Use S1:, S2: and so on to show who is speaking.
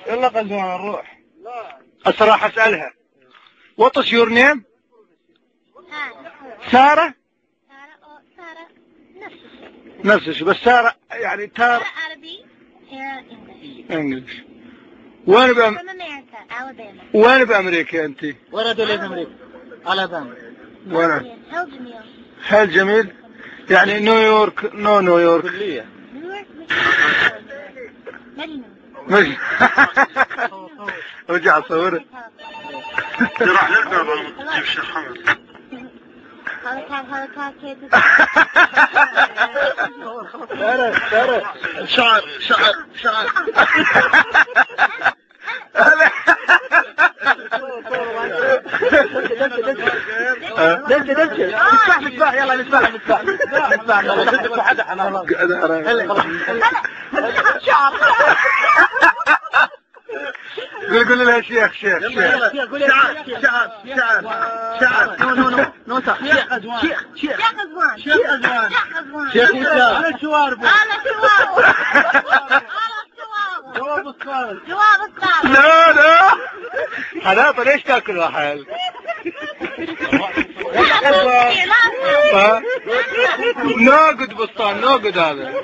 S1: يلا قلدونا نروح. الصراحة اسألها. What is your name؟ سارة؟
S2: سارة
S1: نفس الشيء بس سارة يعني تارة
S2: عربي، تارة
S1: انجلش. وين وين بأمريكا انت؟
S3: وين دولة أمريكا؟ ألاباما.
S1: وين؟
S2: هل جميل.
S1: هل جميل؟ يعني نيويورك نيويورك.
S3: كلية.
S2: نيويورك
S1: مش رجع صوره. راح نرجع تجيب شيخ حمد. شعر
S3: نسبح يلا نسبح
S1: قول لها شيخ
S3: شعر شيخ إسلام جواب السؤال
S1: لا حلاطة ليش تاكل حال؟ ناقد بسطان ناقد هذا.